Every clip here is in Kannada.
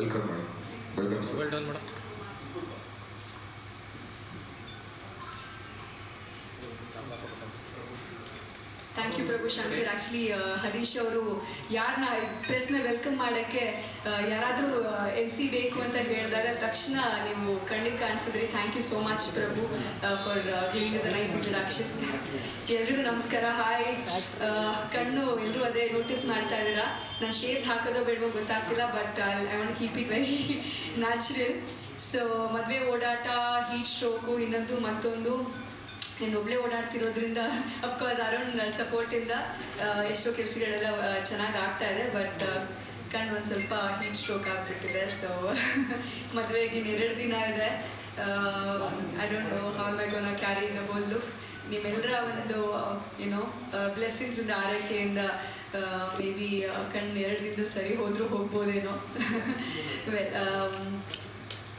Welcome madam. Welcome sir. Well done madam. Thank you Prabhu Shankar. Actually Harish ಅವರು ಯಾರನ್ನ ಪ್ರೆಸ್ನ ವೆಲ್ಕಮ್ ಮಾಡೋಕ್ಕೆ ಯಾರಾದರೂ MC ಬೇಕು ಅಂತ ಹೇಳಿದಾಗ ತಕ್ಷಣ ನೀವು ಕಣ್ಣಿಗೆ ಕಾಣಿಸಿದ್ರಿ. Thank you so much Prabhu for giving us a nice introduction. ಎಲ್ರಿಗೂ ನಮಸ್ಕಾರ, ಹಾಯ್. ಕಣ್ಣು ಎಲ್ಲರೂ ಅದೇ ನೋಟಿಸ್ ಮಾಡ್ತಾ ಇದ್ದೀರಾ. ನಾನು ಶೇಡ್ಸ್ ಹಾಕೋದೋ ಬೇಡವೋ ಗೊತ್ತಾಗ್ತಿಲ್ಲ, but I want keep it very natural. So ಮದುವೆ ಓಡಾಟ, ಹೀಟ್ ಸ್ಟ್ರೋಕು, ಇನ್ನೊಂದು ಮತ್ತೊಂದು ನಾನು ಒಬ್ಬಳೇ ಓಡಾಡ್ತಿರೋದ್ರಿಂದ ಅಫ್ಕೋರ್ಸ್ ಅರುಣ್ ಸಪೋರ್ಟಿಂದ ಎಷ್ಟೋ ಕೆಲಸಗಳೆಲ್ಲ ಚೆನ್ನಾಗಿ ಆಗ್ತಾ ಇದೆ. ಬಟ್ ಕಣ್ಣು ಒಂದು ಸ್ವಲ್ಪ ಹೀಟ್ ಸ್ಟ್ರೋಕ್ ಆಗಿಬಿಟ್ಟಿದೆ. ಸೊ ಮದುವೆಗೆ 2 ದಿನ ಇದೆ. I don't know how I ಗೋನ carry the whole look. ನಿಮ್ಮೆಲ್ಲರ ಒಂದು ಏನೋ ಬ್ಲೆಸ್ಸಿಂಗ್ಸಿಂದ, ಆರೈಕೆಯಿಂದ ಮೇ ಬಿ ಕಣ್ಣು 2 ದಿನದಲ್ಲಿ ಸರಿ ಹೋದರೂ ಹೋಗ್ಬೋದೇನೋ. ವೆಲ್,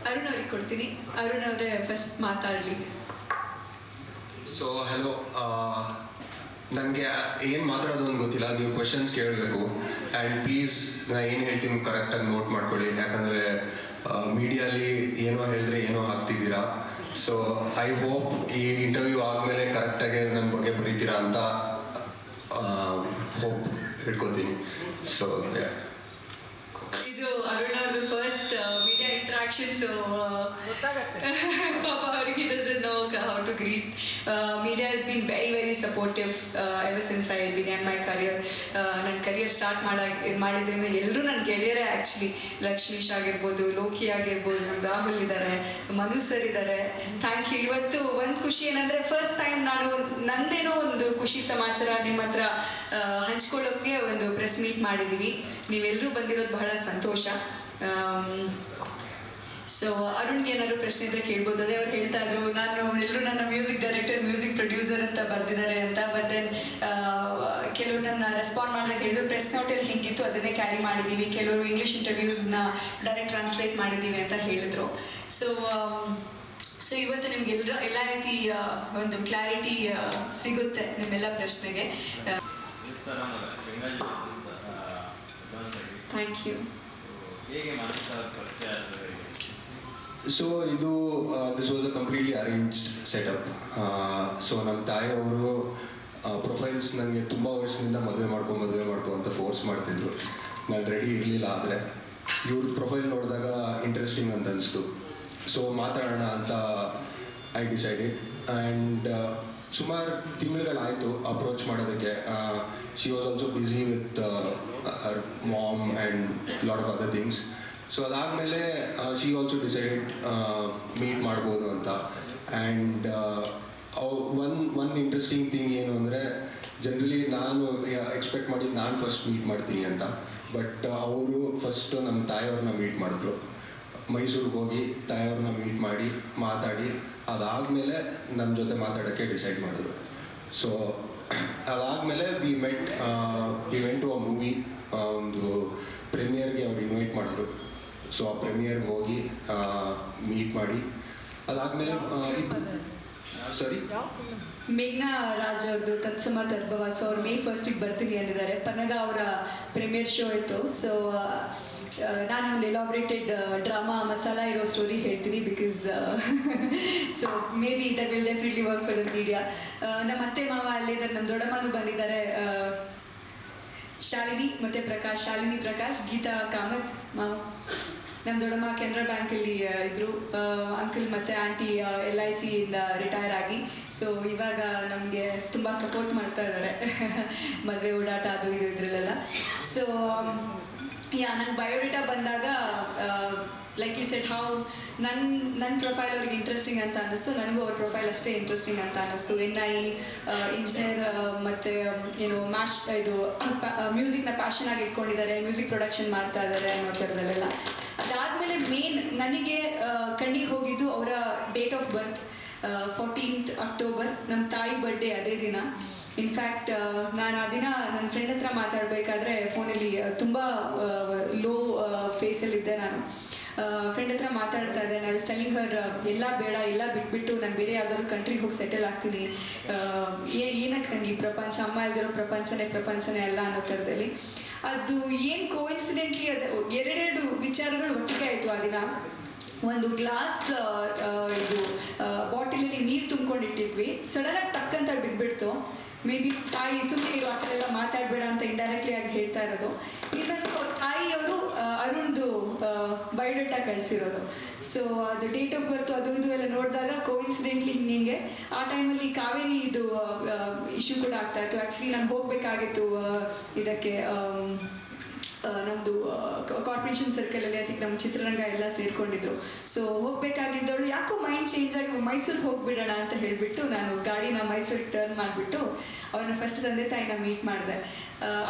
ಅರುಣ್ ಅವ್ರಿಗೆ ಕೊಡ್ತೀನಿ. ಅರುಣ್ ಅವರೇ ಫಸ್ಟ್ ಮಾತಾಡಲಿ. ಸೊ ಹಲೋ, ನನಗೆ ಏನು ಮಾತಾಡೋದು ಅಂತ ಗೊತ್ತಿಲ್ಲ. ನೀವು ಕ್ವೆಶನ್ಸ್ ಕೇಳಬೇಕು. ಆ್ಯಂಡ್ ಪ್ಲೀಸ್ ನಾನು ಏನು ಹೇಳ್ತೀನಿ ಕರೆಕ್ಟಾಗಿ ನೋಟ್ ಮಾಡ್ಕೊಳ್ಳಿ, ಯಾಕಂದರೆ ಮೀಡಿಯಲ್ಲಿ ಏನೋ ಹೇಳಿದ್ರೆ ಏನೋ ಹಾಕ್ತಿದ್ದೀರಾ. ಸೊ ಐ ಹೋಪ್ ಈ ಇಂಟರ್ವ್ಯೂ ಆದಮೇಲೆ ಕರೆಕ್ಟಾಗಿ ನನ್ನ ಬಗ್ಗೆ ಬರೀತೀರಾ ಅಂತ ಹೋಪ್ ಇಟ್ಕೋತೀನಿ. ಸೊ ಇದು ಅರುಣ್ ಅವ್ರದ್ದು ಫಸ್ಟ್ ಮೀಡಿಯಾ ಇಂಟ್ರಾಕ್ಷನ್. ಸೊ ಪಾಪ ಅವ್ರಿಗೆ doesn't know how to greet. Media has been very very supportive ever since I began my career. ನನ್ನ ಕರಿಯರ್ ಸ್ಟಾರ್ಟ್ ಮಾಡಿದ್ರಿಂದ ಎಲ್ಲರೂ ನನ್ನ ಗೆಳೆಯರೇ. ಆ್ಯಕ್ಚುಲಿ ಲಕ್ಷ್ಮೀಶ್ ಆಗಿರ್ಬೋದು, ಲೋಕಿ ಆಗಿರ್ಬೋದು, ನಮ್ಮ ರಾಹುಲ್ ಇದ್ದಾರೆ, ಮನು ಸರ್ ಇದ್ದಾರೆ. Thank you. ಇವತ್ತು ಒಂದು ಖುಷಿ ಏನಂದರೆ ಫಸ್ಟ್ ಟೈಮ್ ನಾನು ನಂದೇನೋ ಒಂದು ಖುಷಿ ಸಮಾಚಾರ ನಿಮ್ಮ ಹತ್ರ ಹಂಚ್ಕೊಳ್ಳೋಕ್ಕೆ ಒಂದು ಪ್ರೆಸ್ ಮೀಟ್ ಮಾಡಿದ್ದೀವಿ. ನೀವೆಲ್ಲರೂ ಬಂದಿರೋದು ಬಹಳ ಸಂತೋಷ. ಸೊ ಅರುಣ್ಗೆ ಏನಾದರೂ ಪ್ರಶ್ನೆ ಇದ್ದರೆ ಕೇಳ್ಬೋದು. ಅದೇ ಅವ್ರು ಹೇಳ್ತಾ ಇದ್ರು, ಎಲ್ಲರೂ ನನ್ನ ಮ್ಯೂಸಿಕ್ ಡೈರೆಕ್ಟರ್, ಮ್ಯೂಸಿಕ್ ಪ್ರೊಡ್ಯೂಸರ್ ಅಂತ ಬರೆದಿದ್ದಾರೆ ಅಂತ. ಬಟ್ ದೆನ್ ಕೆಲವರು ನನ್ನ ರೆಸ್ಪಾಂಡ್ ಮಾಡಿದಾಗ ಹೇಳಿದ್ರು ಪ್ರೆಸ್ ನೋಟಲ್ಲಿ ಹೆಂಗಿತ್ತು ಅದನ್ನೇ ಕ್ಯಾರಿ ಮಾಡಿದ್ದೀವಿ, ಕೆಲವರು ಇಂಗ್ಲೀಷ್ ಇಂಟರ್ವ್ಯೂಸ್ನ ಡೈರೆಕ್ಟ್ ಟ್ರಾನ್ಸ್ಲೇಟ್ ಮಾಡಿದ್ದೀವಿ ಅಂತ ಹೇಳಿದ್ರು. ಸೊ ಇವತ್ತು ನಿಮ್ಗೆ ಎಲ್ಲ ರೀತಿ ಒಂದು ಕ್ಲಾರಿಟಿ ಸಿಗುತ್ತೆ ನಿಮ್ಮೆಲ್ಲ ಪ್ರಶ್ನೆಗೆ. Thank you. ಸೊ ಇದು this was a completely arranged setup. So ನಮ್ಮ ತಾಯಿಯವರು ಪ್ರೊಫೈಲ್ಸ್ ನನಗೆ ತುಂಬ ವರ್ಷದಿಂದ ಮದುವೆ ಮಾಡ್ಕೊ ಅಂತ ಫೋರ್ಸ್ ಮಾಡ್ತಿದ್ರು. ನಾನು ರೆಡಿ ಇರಲಿಲ್ಲ. ಆದರೆ ಇವ್ರ ಪ್ರೊಫೈಲ್ ನೋಡಿದಾಗ ಇಂಟ್ರೆಸ್ಟಿಂಗ್ ಅಂತ ಅನಿಸ್ತು. ಸೊ ಮಾತಾಡೋಣ ಅಂತ ಐ ಡಿಸೈಡೆಡ್. ಆ್ಯಂಡ್ ಸುಮಾರು ತಿಂಗಳುಗಳಾಯಿತು ಅಪ್ರೋಚ್ ಮಾಡೋದಕ್ಕೆ. She was also busy with her mom and lot of other things. So ಅದಾದಮೇಲೆ ಶಿ ಆಲ್ಸೋ ಡಿಸೈಡೆಡ್ ಮೀಟ್ ಮಾಡ್ಬೋದು ಅಂತ. ಆ್ಯಂಡ್ ಒನ್ ಇಂಟ್ರೆಸ್ಟಿಂಗ್ ಥಿಂಗ್ ಏನು ಅಂದರೆ, ಜನರಲಿ ನಾನು ಎಕ್ಸ್ಪೆಕ್ಟ್ ಮಾಡಿದ್ದು ನಾನು ಫಸ್ಟ್ ಮೀಟ್ ಮಾಡ್ತೀನಿ ಅಂತ. ಬಟ್ ಅವರು ಫಸ್ಟು ನಮ್ಮ ತಾಯಿಯವ್ರನ್ನ ಮೀಟ್ ಮಾಡಿದ್ರು. ಮೈಸೂರಿಗೆ ಹೋಗಿ ತಾಯಿಯವ್ರನ್ನ ಮೀಟ್ ಮಾಡಿ ಮಾತಾಡಿ ಅದಾದಮೇಲೆ ನನ್ನ ಜೊತೆ ಮಾತಾಡೋಕ್ಕೆ ಡಿಸೈಡ್ ಮಾಡಿದ್ರು. ಸೊ ಅದಾದಮೇಲೆ we went to a movie. ಒಂದು ಪ್ರೀಮಿಯರ್ಗೆ ಅವ್ರು ಇನ್ವೈಟ್ ಮಾಡಿದ್ರು. ಸೊ ಆ ಪ್ರೀಮಿಯರ್ಗೆ ಹೋಗಿ ಮೀಟ್ ಮಾಡಿ ಅದಾದಮೇಲೆ ಸರಿ ಮೇಘ್ನಾ ರಾಜ್ ಅವ್ರದ್ದು ತತ್ಸಮ ತದ್ಭವ. ಸೊ ಅವ್ರು May 1st ಬರ್ತೀನಿ ಅಂದಿದ್ದಾರೆ. ಪನ್ನಗ ಅವರ ಪ್ರೀಮಿಯರ್ ಶೋ ಇತ್ತು. ಸೊ ನಾನು ಒಂದು ಎಲಾಬ್ರೇಟೆಡ್ ಡ್ರಾಮಾ ಮಸಾಲ ಇರೋ ಸ್ಟೋರಿ ಹೇಳ್ತೀನಿ, because so may be that will definitely work for the media. ನಮ್ಮ ಅತ್ತೆ ಮಾವ ಅಲ್ಲಿದ್ದಾರೆ, ನಮ್ಮ ದೊಡ್ಡಮ್ಮನೂ ಬಂದಿದ್ದಾರೆ, ಶಾಲಿನಿ ಮತ್ತು ಪ್ರಕಾಶ್, ಶಾಲಿನಿ ಪ್ರಕಾಶ್, ಗೀತಾ ಕಾಮತ್ ಮಾವ. ನಮ್ಮ ದೊಡ್ಡಮ್ಮ ಕೆನರಾ ಬ್ಯಾಂಕಲ್ಲಿ ಇದ್ದರು. ಅಂಕಲ್ ಮತ್ತು ಆಂಟಿ LIC ಇಂದ ರಿಟೈರ್ ಆಗಿ. ಸೊ ಇವಾಗ ನಮಗೆ ತುಂಬ ಸಪೋರ್ಟ್ ಮಾಡ್ತಾ ಇದ್ದಾರೆ ಮದುವೆ ಓಡಾಟ ಅದು ಇದು ಇದರಲ್ಲೆಲ್ಲ. ಸೊ ನಂಗೆ ಬಯೋಡೇಟಾ ಬಂದಾಗ ಲೈಕ್ ಈ ಸೆಟ್ ಹೌ ನನ್ನ ಪ್ರೊಫೈಲ್ ಅವ್ರಿಗೆ ಇಂಟ್ರೆಸ್ಟಿಂಗ್ ಅಂತ ಅನ್ನಿಸ್ತು, ನನಗೂ ಅವ್ರ ಪ್ರೊಫೈಲ್ ಅಷ್ಟೇ ಇಂಟ್ರೆಸ್ಟಿಂಗ್ ಅಂತ ಅನ್ನಿಸ್ತು. NI ಇಂಜಿನಿಯರ್ ಮತ್ತು ಏನು ಇದು ಮ್ಯೂಸಿಕ್ನ ಪ್ಯಾಷನ್ ಆಗಿ ಇಟ್ಕೊಂಡಿದ್ದಾರೆ, ಮ್ಯೂಸಿಕ್ ಪ್ರೊಡಕ್ಷನ್ ಮಾಡ್ತಾ ಇದ್ದಾರೆ ಅನ್ನೋ ಥರದಲ್ಲೆಲ್ಲ. ಅದಾದಮೇಲೆ ಮೇನ್ ನನಗೆ ಕಣ್ಣಿಗೆ ಹೋಗಿದ್ದು ಅವರ date of birth 14th October. ನಮ್ಮ ತಾಯಿ ಬರ್ಡೇ ಅದೇ ದಿನ. ಇನ್ಫ್ಯಾಕ್ಟ್ ನಾನು ಆ ದಿನ ನನ್ನ ಫ್ರೆಂಡ್ ಹತ್ರ ಮಾತಾಡಬೇಕಾದ್ರೆ ಫೋನಲ್ಲಿ ತುಂಬ ಲೋ ಫೇಸಲ್ಲಿದ್ದೆ. ನಾನು ಫ್ರೆಂಡ್ ಹತ್ರ ಮಾತಾಡ್ತಾ ಇದ್ದೆ. ನಾನು ಟೆಲ್ಲಿಂಗ್ ಹರ್ ಎಲ್ಲ ಬೇಡ, ಎಲ್ಲ ಬಿಟ್ಬಿಟ್ಟು ನಾನು ಬೇರೆ ಯಾವುದಾದ್ರು ಕಂಟ್ರಿಗೆ ಹೋಗಿ ಸೆಟಲ್ ಆಗ್ತೀನಿ, ಏನಕ್ಕೆ ನನಗೆ ಈ ಪ್ರಪಂಚ, ಅಮ್ಮ ಇಲ್ದಿರೋ ಪ್ರಪಂಚನೇ ಅಲ್ಲ ಅನ್ನೋ ಥರದಲ್ಲಿ. ಅದು ಏನು ಕೋಇನ್ಸಿಡೆಂಟ್ಲಿ ಅದು ಎರಡೆರಡು ವಿಚಾರಗಳು ಒಟ್ಟಿಗೆ ಆಯಿತು ಆ ದಿನ. ಒಂದು ಗ್ಲಾಸ್ ಇದು ಬಾಟಲಲ್ಲಿ ನೀರು ತುಂಬ್ಕೊಂಡಿಟ್ಟಿದ್ವಿ, ಸಡನ್ನಾಗಿ ಟಕ್ಕಂತ ಬಿದ್ದುಬಿಡ್ತು. ಮೇ ಬಿ ತಾಯಿ ಸುಮ್ಮನೆ ಇರು ಆ ಥರ ಎಲ್ಲ ಮಾತಾಡಬೇಡ ಅಂತ ಇಂಡೈರೆಕ್ಟ್ಲಿ ಆಗಿ ಹೇಳ್ತಾ ಇರೋದು. ಇನ್ನೊಂದು ತಾಯಿಯವರು ಅರುಣ್ದು ಬಯೋಡೇಟಾ ಕಳಿಸಿರೋದು. ಸೊ ಅದು ಡೇಟ್ ಆಫ್ ಬರ್ತು ಅದು ಇದು ಎಲ್ಲ ನೋಡಿದಾಗ ಕೋಇನ್ಸಿಡೆಂಟ್ಲಿ ಹಿಂಗೆ ಆ ಟೈಮಲ್ಲಿ ಕಾವೇರಿ ಇದು ಇಶ್ಯೂ ಕೂಡ ಆಗ್ತಾ ಇತ್ತು. ಆ್ಯಕ್ಚುಲಿ ನಾನು ಹೋಗಬೇಕಾಗಿತ್ತು ಇದಕ್ಕೆ ನಮ್ಮದು ಕಾರ್ಪೊರೇಷನ್ ಸರ್ಕಲಲ್ಲಿ ಅದಕ್ಕೆ ನಮ್ಮ ಚಿತ್ರರಂಗ ಎಲ್ಲ ಸೇರಿಕೊಂಡಿದ್ರು. ಸೊ ಹೋಗಬೇಕಾಗಿದ್ದವಳು ಯಾಕೋ ಮೈಂಡ್ ಚೇಂಜ್ ಆಗಿ ಮೈಸೂರಿಗೆ ಹೋಗಿಬಿಡೋಣ ಅಂತ ಹೇಳಿಬಿಟ್ಟು ನಾನು ಗಾಡಿನ ಮೈಸೂರಿಗೆ ಟರ್ನ್ ಮಾಡಿಬಿಟ್ಟು ಅವ್ರನ್ನ ಫಸ್ಟ್ ತಂದೆ ತಾಯಿನ ಮೀಟ್ ಮಾಡಿದೆ.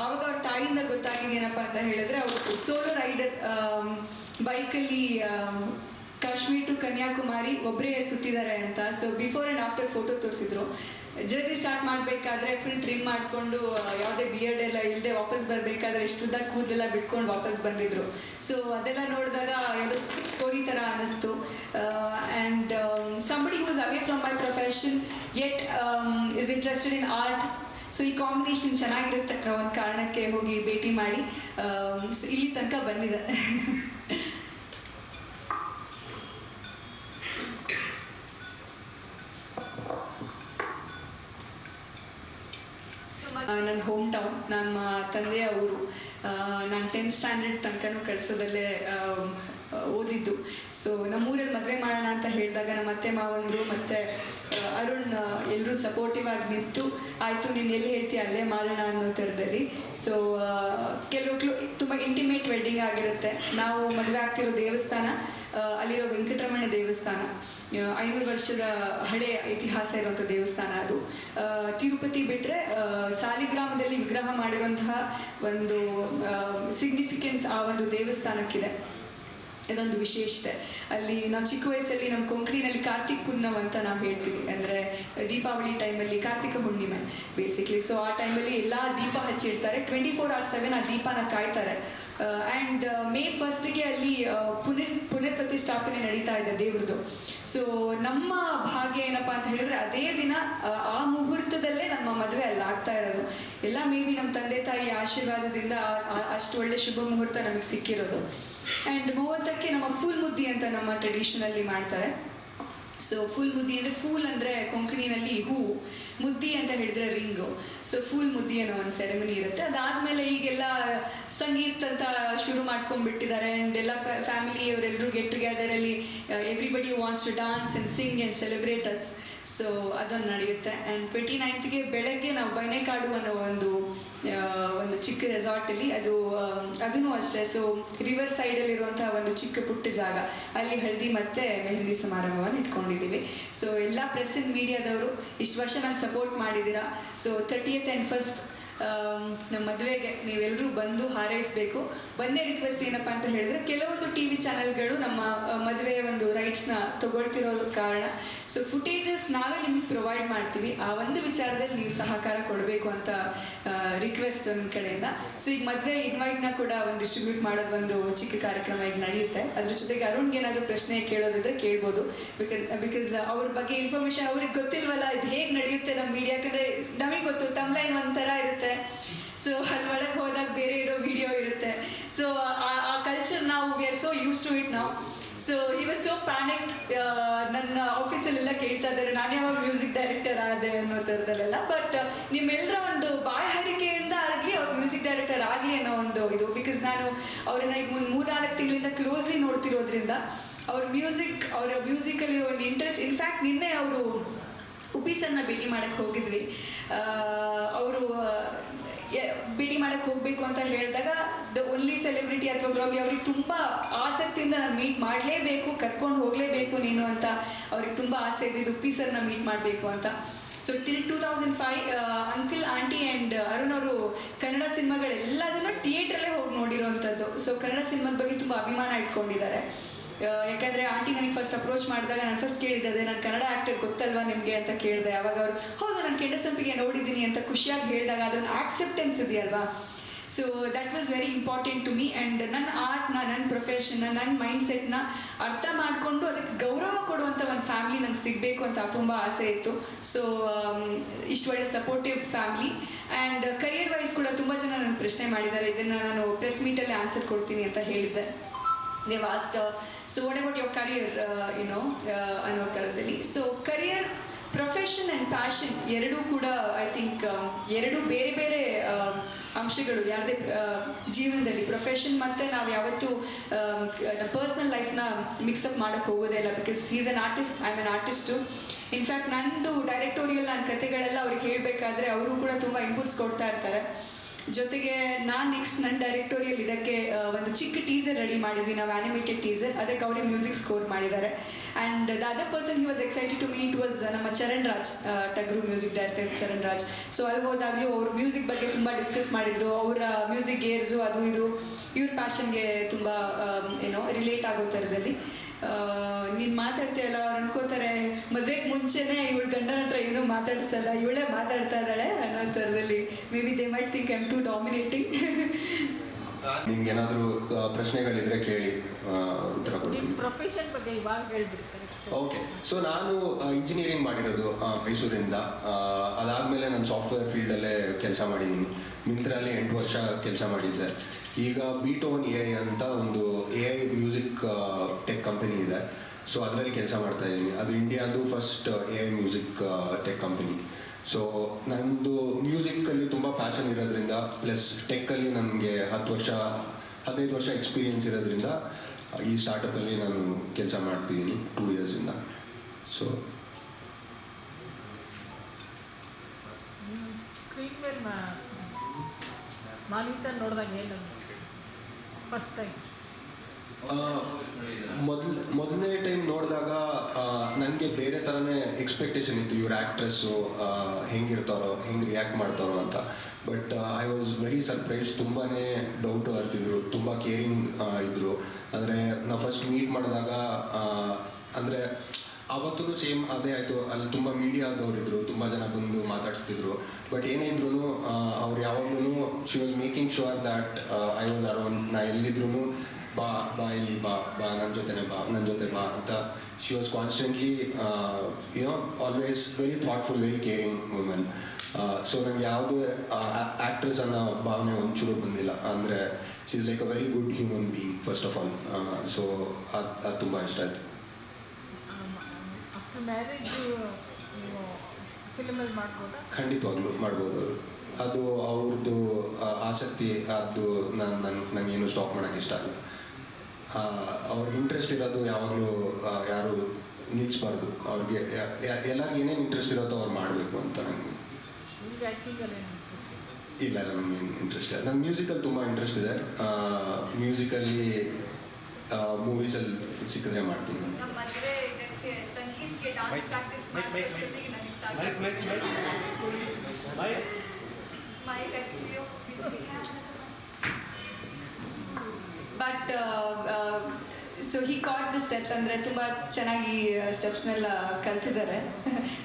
ಆವಾಗ ಅವ್ರ ತಾಯಿಯಿಂದ ಗೊತ್ತಾಗಿದ್ದೇನಪ್ಪ ಅಂತ ಹೇಳಿದ್ರೆ ಅವರು ಸೋಲೋ ರೈಡರ್ ಬೈಕಲ್ಲಿ ಕಾಶ್ಮೀರ್ ಟು ಕನ್ಯಾಕುಮಾರಿ ಒಬ್ಬರೇ ಸುತ್ತಿದ್ದಾರೆ ಅಂತ. So before and after photo ತೋರಿಸಿದ್ರು. ಜರ್ನಿ ಸ್ಟಾರ್ಟ್ ಮಾಡಬೇಕಾದ್ರೆ ಫುಲ್ ಟ್ರಿಮ್ ಮಾಡಿಕೊಂಡು ಯಾವುದೇ ಬಿಯರ್ಡ್ ಎಲ್ಲ ಇಲ್ಲದೆ ವಾಪಸ್ ಬರಬೇಕಾದ್ರೆ ಇಷ್ಟುದ್ದ ಕೂದಲೆಲ್ಲ ಬಿಟ್ಕೊಂಡು ವಾಪಸ್ ಬಂದಿದ್ರು. ಸೊ ಅದೆಲ್ಲ ನೋಡಿದಾಗ ಯಾವುದೋ ಸ್ಟೋರಿ ಥರ ಅನ್ನಿಸ್ತು. And somebody who is away from my profession yet is interested in art. So ಈ ಕಾಂಬಿನೇಷನ್ ಚೆನ್ನಾಗಿರುತ್ತೆ ಅನ್ನೋ ಒಂದು ಕಾರಣಕ್ಕೆ ಹೋಗಿ ಭೇಟಿ ಮಾಡಿ ಸೊ ಇಲ್ಲಿ ತನಕ ಬಂದಿದೆ. ನನ್ನ ಹೋಮ್ ಟೌನ್, ನಮ್ಮ ತಂದೆಯ ಊರು. ನಾನು 10th ಸ್ಟ್ಯಾಂಡರ್ಡ್ ತನಕನೂ ಕಳಿಸೋದಲ್ಲೇ ಓದಿದ್ದು. ಸೊ ನಮ್ಮೂರಲ್ಲಿ ಮದುವೆ ಮಾಡೋಣ ಅಂತ ಹೇಳಿದಾಗ ನಮ್ಮ ಅತ್ತೆ ಮಾವಂದರು ಮತ್ತು ಅರುಣ್ ಎಲ್ಲರೂ ಸಪೋರ್ಟಿವ್ ಆಗಿ ನಿಂತು ಆಯಿತು ನೀನು ಎಲ್ಲಿ ಹೇಳ್ತೀಯ ಅಲ್ಲೇ ಮಾಡೋಣ ಅನ್ನೋ ಥರದಲ್ಲಿ. ಸೊ ಕೆಲವು ತುಂಬ ಇಂಟಿಮೇಟ್ ವೆಡ್ಡಿಂಗ್ ಆಗಿರುತ್ತೆ. ನಾವು ಮದುವೆ ಆಗ್ತಿರೋ ದೇವಸ್ಥಾನ ಅಲ್ಲಿರೋ ವೆಂಕಟರಮಣ ದೇವಸ್ಥಾನ, 500 ವರ್ಷದ ಹಳೆ ಇತಿಹಾಸ ಇರುವಂಥ ದೇವಸ್ಥಾನ ಅದು. ತಿರುಪತಿ ಬಿಟ್ಟರೆ ಸಾಲಿಗ್ರಾಮದಲ್ಲಿ ವಿಗ್ರಹ ಮಾಡಿರುವಂತಹ ಒಂದು ಸಿಗ್ನಿಫಿಕೆನ್ಸ್ ಆ ಒಂದು ದೇವಸ್ಥಾನಕ್ಕಿದೆ. ಇದೊಂದು ವಿಶೇಷತೆ. ಅಲ್ಲಿ ನಾವು ಚಿಕ್ಕ ವಯಸ್ಸಲ್ಲಿ ನಮ್ಮ ಕೊಂಕಣಿನಲ್ಲಿ ಕಾರ್ತಿಕ್ ಪುನ್ನವ್ ಅಂತ ನಾವು ಹೇಳ್ತೀವಿ, ಅಂದರೆ ದೀಪಾವಳಿ ಟೈಮಲ್ಲಿ ಕಾರ್ತಿಕ ಹುಣ್ಣಿಮೆ ಬೇಸಿಕ್ಲಿ. ಸೊ ಆ ಟೈಮಲ್ಲಿ ಎಲ್ಲ ದೀಪ ಹಚ್ಚಿರ್ತಾರೆ, 24/7 ಆ ದೀಪನ ಕಾಯ್ತಾರೆ. ಆ್ಯಂಡ್ May 1ಗೆ ಅಲ್ಲಿ ಪುನರ್ ಪ್ರತಿಷ್ಠಾಪನೆ ನಡೀತಾ ಇದೆ ದೇವ್ರದ್ದು. ಸೊ ನಮ್ಮ ಭಾಗ್ಯ ಏನಪ್ಪ ಅಂತ ಹೇಳಿದ್ರೆ ಅದೇ ದಿನ ಆ ಮುಹೂರ್ತದಲ್ಲೇ ನಮ್ಮ ಮದುವೆ ಅಲ್ಲಿ ಆಗ್ತಾ ಇರೋದು. ಎಲ್ಲ ಮೇ ಬಿ ನಮ್ಮ ತಂದೆ ತಾಯಿ ಆಶೀರ್ವಾದದಿಂದ ಅಷ್ಟು ಒಳ್ಳೆ ಶುಭ ಮುಹೂರ್ತ ನಮಗೆ ಸಿಕ್ಕಿರೋದು. ಆ್ಯಂಡ್ 30ಕ್ಕೆ ನಮ್ಮ ಫೂಲ್ ಮುದ್ದಿ ಅಂತ ನಮ್ಮ ಟ್ರೆಡಿಷನಲ್ಲಿ ಮಾಡ್ತಾರೆ. ಸೊ ಫೂಲ್ ಮುದ್ದಿ ಅಂದರೆ ಫೂಲ್ ಅಂದರೆ ಕೊಂಕಣಿನಲ್ಲಿ ಹೂ, ಮುದ್ದಿ ಅಂತ ಹೇಳಿದ್ರೆ ರಿಂಗು. ಸೊ ಫೂಲ್ ಮುದ್ದಿ ಅನ್ನೋ ಒಂದು ಸೆರೆಮನಿ ಇರುತ್ತೆ. ಅದಾದಮೇಲೆ ಈಗೆಲ್ಲ ಸಂಗೀತ ಅಂತ ಶುರು ಮಾಡ್ಕೊಂಡ್ಬಿಟ್ಟಿದ್ದಾರೆ. ಆ್ಯಂಡ್ ಎಲ್ಲ ಫ್ಯಾಮಿಲಿ ಅವರೆಲ್ಲರೂ ಗೆಟ್ ಟುಗೆದರಲ್ಲಿ everybody wants to dance and sing and celebrate us. So ಅದೊಂದು ನಡೆಯುತ್ತೆ. ಆ್ಯಂಡ್ 29ಗೆ ಬೆಳಗ್ಗೆ ನಾವು ಬೈನೆಕಾಡು ಅನ್ನೋ ಒಂದು ಚಿಕ್ಕ ರೆಸಾರ್ಟಲ್ಲಿ ಅದೂ ಅಷ್ಟೇ. ಸೊ ರಿವರ್ ಸೈಡಲ್ಲಿರುವಂಥ ಒಂದು ಚಿಕ್ಕ ಪುಟ್ಟ ಜಾಗ, ಅಲ್ಲಿ ಹಳದಿ ಮತ್ತು ಮೆಹಂದಿ ಸಮಾರಂಭವನ್ನು ಇಟ್ಕೊಂಡಿದ್ದೀವಿ. ಸೊ ಎಲ್ಲ ಪ್ರೆಸ್ ಆ್ಯಂಡ್ ಮೀಡಿಯಾದವರು ಇಷ್ಟು ವರ್ಷ ನಂಗೆ ಸಪೋರ್ಟ್ ಮಾಡಿದ್ದೀರಾ. ಸೊ 30th and 1st ನಮ್ಮ ಮದುವೆಗೆ ನೀವೆಲ್ಲರೂ ಬಂದು ಹಾರೈಸಬೇಕು. ಒಂದೇ ರಿಕ್ವೆಸ್ಟ್ ಏನಪ್ಪ ಅಂತ ಹೇಳಿದ್ರೆ, ಕೆಲವೊಂದು TV ಚಾನೆಲ್ಗಳು ನಮ್ಮ ಮದುವೆಯ ಒಂದು ರೈಟ್ಸ್ನ ತಗೊಳ್ತಿರೋ ಕಾರಣ ಸೊ ಫುಟೇಜಸ್ ನಾವೇ ನಿಮಗೆ ಪ್ರೊವೈಡ್ ಮಾಡ್ತೀವಿ. ಆ ಒಂದು ವಿಚಾರದಲ್ಲಿ ನೀವು ಸಹಕಾರ ಕೊಡಬೇಕು ಅಂತ ರಿಕ್ವೆಸ್ಟ್ ನನ್ನ ಕಡೆಯಿಂದ. ಸೊ ಈಗ ಮದುವೆ ಇನ್ವೈಟ್ನ ಕೂಡ ಒಂದು ಡಿಸ್ಟ್ರಿಬ್ಯೂಟ್ ಮಾಡೋದು ಒಂದು ಚಿಕ್ಕ ಕಾರ್ಯಕ್ರಮ ಈಗ ನಡೆಯುತ್ತೆ. ಅದ್ರ ಜೊತೆಗೆ ಅರುಣ್ಗೆ ಏನಾದರೂ ಪ್ರಶ್ನೆ ಕೇಳೋದಿದ್ರೆ ಕೇಳ್ಬೋದು. ಬಿಕಾಸ್ ಅವ್ರ ಬಗ್ಗೆ ಇನ್ಫಾರ್ಮೇಷನ್ ಅವ್ರಿಗೆ ಗೊತ್ತಿಲ್ವಲ್ಲ, ಇದು ಹೇಗೆ ನಡೆಯುತ್ತೆ ನಮ್ಮ ಮೀಡಿಯಾ. ಯಾಕಂದರೆ ನಮಗೆ ಗೊತ್ತು ತಮ್ಲೈನ್ ಒಂಥರ ಇರುತ್ತೆ. ಸೊ ಅಲ್ಲಿ ಒಳಗೆ ಹೋದಾಗ ಬೇರೆ ಇರೋ ವಿಡಿಯೋ ಇರುತ್ತೆ. ಸೊ ಆ ಕಲ್ಚರ್ ನಾವು we are so used to it ನಾವು. So he was so panic. ನನ್ನ ಆಫೀಸಲ್ಲೆಲ್ಲ ಕೇಳ್ತಾ ಇದ್ದಾರೆ ನಾನು ಯಾವಾಗ ಮ್ಯೂಸಿಕ್ ಡೈರೆಕ್ಟರ್ ಆದೆ ಅನ್ನೋ ಥರದಲ್ಲೆಲ್ಲ. ಬಟ್ ನಿಮ್ಮೆಲ್ಲರ ಒಂದು ಬಾಯಹರಿಕೆಯಿಂದ ಆಗಲಿ ಅವ್ರು ಮ್ಯೂಸಿಕ್ ಡೈರೆಕ್ಟರ್ ಆಗಲಿ ಅನ್ನೋ ಒಂದು ಇದು. ಬಿಕಾಸ್ ನಾನು ಅವ್ರನ್ನ ಈಗ 3-4 ತಿಂಗಳಿಂದ ಕ್ಲೋಸ್ಲಿ ನೋಡ್ತಿರೋದ್ರಿಂದ ಅವ್ರ ಮ್ಯೂಸಿಕಲ್ಲಿರೋ ಒಂದು ಇಂಟ್ರೆಸ್ಟ್. ಇನ್ಫ್ಯಾಕ್ಟ್ ನಿನ್ನೆ ಅವರು ಉಪಿ ಸರ್ನ ಭೇಟಿ ಮಾಡೋಕ್ಕೆ ಹೋಗಿದ್ವಿ. ಅವರು ಭೇಟಿ ಮಾಡೋಕ್ಕೆ ಹೋಗಬೇಕು ಅಂತ ಹೇಳಿದಾಗ ದ ಓನ್ಲಿ ಸೆಲೆಬ್ರಿಟಿ ಅಥವಾ ಪ್ರಾಬ್ಲಿ ಅವ್ರಿಗೆ ತುಂಬ ಆಸಕ್ತಿಯಿಂದ ನಾನು ಮೀಟ್ ಮಾಡಲೇಬೇಕು, ಕರ್ಕೊಂಡು ಹೋಗಲೇಬೇಕು ನೀನು ಅಂತ ಅವ್ರಿಗೆ ತುಂಬ ಆಸೆ ಇದ್ದಿದ್ದು ಉಪ್ಪಿ ಸರ್ನ ಮೀಟ್ ಮಾಡಬೇಕು ಅಂತ. So till 2005 uncle aunty and Arun ಅವರು ಕನ್ನಡ ಸಿನಿಮಾಗಳೆಲ್ಲದನ್ನು ಥಿಯೇಟ್ರಲ್ಲೇ ಹೋಗಿ ನೋಡಿರೋವಂಥದ್ದು. ಸೊ ಕನ್ನಡ ಸಿನಿಮಾದ ಬಗ್ಗೆ ತುಂಬ ಅಭಿಮಾನ ಇಟ್ಕೊಂಡಿದ್ದಾರೆ. ಯಾಕಂದರೆ ಆಂಟಿ ನನಗೆ ಫಸ್ಟ್ ಅಪ್ರೋಚ್ ಮಾಡಿದಾಗ ನಾನು ಫಸ್ಟ್ ಕೇಳಿದ್ದೆ, ನಾನು ಕನ್ನಡ ಆ್ಯಕ್ಟರ್ ಗೊತ್ತಲ್ವಾ ನಿಮಗೆ ಅಂತ ಕೇಳಿದೆ. ಆವಾಗ ಅವರು ಹೌದು ನಾನು ಕೆಂಡಸಂಪಿಗೆ ನೋಡಿದ್ದೀನಿ ಅಂತ ಖುಷಿಯಾಗಿ ಹೇಳಿದಾಗ ಅದೊಂದು ಆಕ್ಸೆಪ್ಟೆನ್ಸ್ ಇದೆಯಲ್ವಾ. So that was very important to me. And ನನ್ನ ಆರ್ಟ್ನ, ನನ್ನ ಪ್ರೊಫೆಷನ್ನ, ನನ್ನ ಮೈಂಡ್ಸೆಟ್ನ ಅರ್ಥ ಮಾಡಿಕೊಂಡು ಅದಕ್ಕೆ ಗೌರವ ಕೊಡುವಂಥ ಒಂದು ಫ್ಯಾಮಿಲಿ ನಂಗೆ ಸಿಗಬೇಕು ಅಂತ ತುಂಬ ಆಸೆ ಇತ್ತು. ಸೊ ಇಷ್ಟು ಒಳ್ಳೆ supportive family. And career wise ಕೂಡ ತುಂಬ ಜನ ನನ್ನ ಪ್ರಶ್ನೆ ಮಾಡಿದ್ದಾರೆ, ಇದನ್ನು ನಾನು ಪ್ರೆಸ್ ಮೀಟಲ್ಲಿ ಆನ್ಸರ್ ಕೊಡ್ತೀನಿ ಅಂತ ಹೇಳಿದ್ದೆ. they've asked, so what about your career, ಅನ್ನೋ ಥರದಲ್ಲಿ. So career, profession and passion ಎರಡೂ ಕೂಡ ಐ ಥಿಂಕ್ ಎರಡು ಬೇರೆ ಬೇರೆ ಅಂಶಗಳು ಯಾರದೇ ಜೀವನದಲ್ಲಿ. ಪ್ರೊಫೆಷನ್ ಮತ್ತು ನಾವು ಯಾವತ್ತೂ ಪರ್ಸ್ನಲ್ ಲೈಫ್ನ ಮಿಕ್ಸಪ್ ಮಾಡೋಕ್ಕೆ ಹೋಗೋದೇ ಇಲ್ಲ. Because is an artist, I am an artist. In fact ನಂದು ಡೈರೆಕ್ಟೋರಿಯಲ್ ನನ್ನ ಕತೆಗಳೆಲ್ಲ ಅವ್ರಿಗೆ ಹೇಳಬೇಕಾದ್ರೆ ಅವರು ಕೂಡ ತುಂಬ ಇನ್ಪುಟ್ಸ್ ಕೊಡ್ತಾ ಇರ್ತಾರೆ. ಜೊತೆಗೆ ನಾನು ನೆಕ್ಸ್ಟ್ ನನ್ನ ಡೈರೆಕ್ಟೋರಿಯಲ್ ಇದಕ್ಕೆ ಒಂದು ಚಿಕ್ಕ ಟೀಸರ್ ರೆಡಿ ಮಾಡಿದ್ವಿ ನಾವು, ಆ್ಯನಿಮೇಟೆಡ್ ಟೀಸರ್. ಅದಕ್ಕೆ ಅವರೇ ಮ್ಯೂಸಿಕ್ ಸ್ಕೋರ್ ಮಾಡಿದ್ದಾರೆ. And the other person he was excited to meet was ನಮ್ಮ Charan Raj, Tagaru music director Charan Raj. So ಅಲ್ಲಿ ಹೋದಾಗಲೂ ಅವ್ರ ಮ್ಯೂಸಿಕ್ ಬಗ್ಗೆ ತುಂಬ ಡಿಸ್ಕಸ್ ಮಾಡಿದರು. ಅವರ ಮ್ಯೂಸಿಕ್ ಏರ್ಸು ಅದು ಇದು ಇವ್ರ ಪ್ಯಾಷನ್ಗೆ ತುಂಬ ರಿಲೇಟ್ ಆಗೋ ಥರದಲ್ಲಿ. ನೀನು ಮಾತಾಡ್ತೀಯಲ್ಲ, ಅವ್ರು ಅನ್ಕೋತಾರೆ ಮದುವೆಗೆ ಮುಂಚೆನೇ ಇವಳು ಗಂಡನ ಹತ್ರ ಏನೂ ಮಾತಾಡಿಸಲ್ಲ, ಇವಳೇ ಮಾತಾಡ್ತಾ ಇದ್ದಾಳೆ ಅನ್ನೋ ಥರದಲ್ಲಿ. Maybe they might think I am too dominating. ನಿಮ್ಗೆ ಏನಾದರೂ ಪ್ರಶ್ನೆಗಳಿದ್ರೆ ಕೇಳಿ, ಉತ್ತರ ಕೊಡ್ತೀನಿ. ಪ್ರೊಫೆಷನ್ ಬಗ್ಗೆ ಇವಾಗ ಹೇಳ್ಬಿಡ್ತಾರೆ. ಓಕೆ, ಸೊ ನಾನು ಇಂಜಿನಿಯರಿಂಗ್ ಮಾಡಿರೋದು ಮೈಸೂರಿಂದ. ಅದಾದಮೇಲೆ ನಾನು ಸಾಫ್ಟ್ವೇರ್ ಫೀಲ್ಡಲ್ಲೇ ಕೆಲಸ ಮಾಡಿದ್ದೀನಿ. ಮಿಂತ್ರಲ್ಲಿ 8 ವರ್ಷ ಕೆಲಸ ಮಾಡಿದ್ದೆ. ಈಗ ಬೀಟೋನ್ ಎ ಅಂತ ಒಂದು AI ಮ್ಯೂಸಿಕ್ ಟೆಕ್ ಕಂಪನಿ ಇದೆ. ಸೊ ಅದರಲ್ಲಿ ಕೆಲಸ ಮಾಡ್ತಾ ಇದ್ದೀನಿ. ಅದು ಇಂಡಿಯಾದು first AI music tech company. So ನಂದು ಮ್ಯೂಸಿಕ್ಕಲ್ಲಿ ತುಂಬ ಪ್ಯಾಷನ್ ಇರೋದ್ರಿಂದ, ಪ್ಲಸ್ ಟೆಕ್ಕಲ್ಲಿ ನನಗೆ 15 ವರ್ಷ ಎಕ್ಸ್ಪೀರಿಯನ್ಸ್ ಇರೋದ್ರಿಂದ ಈ ಸ್ಟಾರ್ಟಪ್ಪಲ್ಲಿ ನಾನು ಕೆಲಸ ಮಾಡ್ತಿದ್ದೀನಿ 2 ಇಯರ್ಸಿಂದ. ಸೊ ಸ್ಕ್ರೀನ್ ಮೇಲೆ ಮಾನಿಟರ್ ನೋಡಿದಾಗ ಏನು ಫಸ್ಟ್ ಟೈಮ್? ಮೊದಲನೇ ಟೈಮ್ ನೋಡಿದಾಗ ನನಗೆ ಬೇರೆ ಥರನೇ ಎಕ್ಸ್ಪೆಕ್ಟೇಷನ್ ಇತ್ತು. ಇವ್ರ ಆ್ಯಕ್ಟ್ರೆಸ್ಸು ಹೆಂಗಿರ್ತಾರೋ, ಹೆಂಗೆ ರಿಯಾಕ್ಟ್ ಮಾಡ್ತಾರೋ ಅಂತ. But I was very surprise. ತುಂಬಾ ಡೌನ್ ಟು ಅರ್ತ್ ಇದ್ದರು, ತುಂಬ ಕೇರಿಂಗ್ ಇದ್ದರು. ಅಂದರೆ ನಾವು ಫಸ್ಟ್ ಮೀಟ್ ಮಾಡಿದಾಗ ಅಂದರೆ ಅವತ್ತೂ ಸೇಮ್ ಅದೇ ಆಯಿತು. ಅಲ್ಲಿ ತುಂಬ ಮೀಡಿಯಾದವ್ರು ಇದ್ದರು, ತುಂಬ ಜನ ಬಂದು ಮಾತಾಡಿಸ್ತಿದ್ರು. ಬಟ್ ಏನೇ ಇದ್ರೂ ಅವ್ರು ಯಾವಾಗಲೂ she was making sure that I was around. ನಾ ಎಲ್ಲಿದ್ರೂ ಬಾ ಇಲ್ಲಿ ಬಾ ನನ್ನ ಜೊತೆ ಬಾ ಅಂತ. She was constantly always very thoughtful, very caring women. So ನನಗೆ ಯಾವುದೇ ಆ್ಯಕ್ಟ್ರೆಸ್ ಅನ್ನೋ ಭಾವನೆ ಒಂಚೂರು ಬಂದಿಲ್ಲ. ಅಂದರೆ she is like a very good human being first of all. So ಅದು ತುಂಬ ಇಷ್ಟ ಆಯಿತು. ಆಫ್ಟರ್ ಮ್ಯಾರೇಜ್ ನೀವು ಫಿಲ್ಮಲ್ಲಿ ಮಾಡ್ಬೋದಾ? ಖಂಡಿತವಾಗ್ಲೂ ಮಾಡ್ಬೋದು ಅವರು. ಅದು ಅವ್ರದ್ದು ಆಸಕ್ತಿ, ಅದು ನನಗೇನು ಸ್ಟಾಪ್ ಮಾಡೋಕ್ಕೆ ಇಷ್ಟ ಆಗಲ್ಲ. ಅವ್ರಿಗೆ ಇಂಟ್ರೆಸ್ಟ್ ಇರೋದು ಯಾವಾಗಲೂ ಯಾರು ನಿಲ್ಲಿಸ್ಬಾರ್ದು. ಅವ್ರಿಗೆ ಎಲ್ಲರಿಗೂ ಏನೇನು ಇಂಟ್ರೆಸ್ಟ್ ಇರೋದು ಅವ್ರು ಮಾಡಬೇಕು ಅಂತ ನನಗೆ. ಇಲ್ಲ ನನಗೇನು ಇಂಟ್ರೆಸ್ಟ್ ಇಲ್ಲ. ನಂಗೆ ಮ್ಯೂಸಿಕಲ್ಲಿ ತುಂಬ ಇಂಟ್ರೆಸ್ಟ್ ಇದೆ. ಮ್ಯೂಸಿಕಲ್ಲಿ ಮೂವೀಸಲ್ಲಿ ಸಿಕ್ಕಿದ್ರೆ ಮಾಡ್ತೀನಿ. But so he caught the steps, ಅಂದರೆ ತುಂಬ ಚೆನ್ನಾಗಿ ಸ್ಟೆಪ್ಸ್ನೆಲ್ಲ ಕಲ್ತಿದ್ದಾರೆ.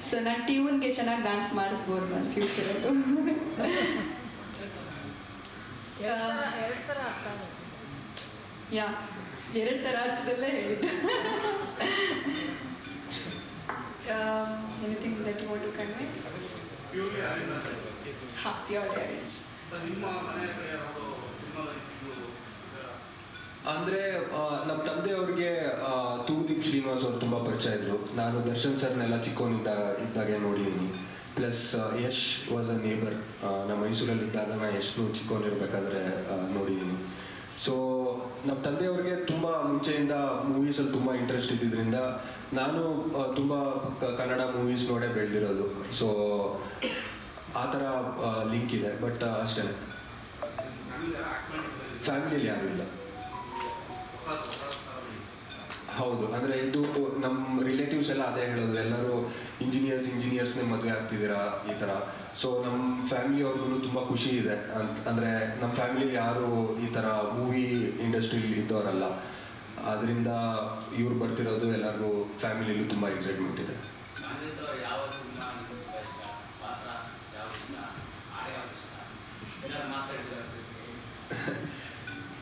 ಸೊ ನಾನು ಟ್ಯೂನ್ಗೆ ಚೆನ್ನಾಗಿ ಡ್ಯಾನ್ಸ್ ಮಾಡಿಸ್ಬೋದು ನಾನು ಫ್ಯೂಚರಲ್ಲೂ. ಎರಡು ಥರ ಅರ್ಥದಲ್ಲೇ ಹೇಳಿದ್ದು. Anything that you want to convey? ಹಾಂ, ಪ್ಯೂರ್ಲಿ ಅರೇಂಜ್. ಅಂದರೆ ನಮ್ಮ ತಂದೆಯವ್ರಿಗೆ ತೂದೀಪ್ ಶ್ರೀನಿವಾಸ್ ಅವರು ತುಂಬ ಪರಿಚಯ ಇದ್ದರು. ನಾನು ದರ್ಶನ್ ಸರ್ನೆಲ್ಲ ಇದ್ದಾಗೆ ನೋಡಿದ್ದೀನಿ. Plus Yash was a neighbour. ನಮ್ಮ ಮೈಸೂರಲ್ಲಿದ್ದಾಗ ನಾನು ಯಶ್ನು ಚಿಕ್ಕವನಿರ್ಬೇಕಾದ್ರೆ ನೋಡಿದ್ದೀನಿ. ಸೊ ನಮ್ಮ ತಂದೆಯವ್ರಿಗೆ ತುಂಬ ಮುಂಚೆಯಿಂದ ಮೂವೀಸಲ್ಲಿ ತುಂಬ ಇಂಟ್ರೆಸ್ಟ್ ಇದ್ದಿದ್ದರಿಂದ ನಾನು ತುಂಬ ಕನ್ನಡ ಮೂವೀಸ್ ನೋಡೇ ಬೆಳೆದಿರೋದು. ಸೊ ಆ ಥರ ಲಿಂಕ್ ಇದೆ. ಬಟ್ ಅಷ್ಟೇ, ಫ್ಯಾಮಿಲಿಯಲ್ಲಿ ಯಾರೂ ಇಲ್ಲ. ಹೌದು, ಅಂದರೆ ಇದು ನಮ್ಮ ರಿಲೇಟಿವ್ಸ್ ಎಲ್ಲ ಅದೇ ಹೇಳೋದು, ಎಲ್ಲರೂ ಇಂಜಿನಿಯರ್ಸ್ನೇ ಮದುವೆ ಆಗ್ತಿದ್ದೀರಾ ಈ ಥರ. ಸೊ ನಮ್ಮ ಫ್ಯಾಮಿಲಿಯವ್ರಿಗೂ ತುಂಬ ಖುಷಿ ಇದೆ ಅಂದರೆ ನಮ್ಮ ಫ್ಯಾಮಿಲಿಯಲ್ಲಿ ಯಾರು ಈ ಥರ ಮೂವಿ ಇಂಡಸ್ಟ್ರಿಲಿ ಇದ್ದವರಲ್ಲ. ಅದರಿಂದ ಇವ್ರು ಬರ್ತಿರೋದು ಎಲ್ಲರಿಗೂ ಫ್ಯಾಮಿಲಿಯಲ್ಲೂ ತುಂಬ ಎಕ್ಸೈಟ್ಮೆಂಟ್ ಇದೆ.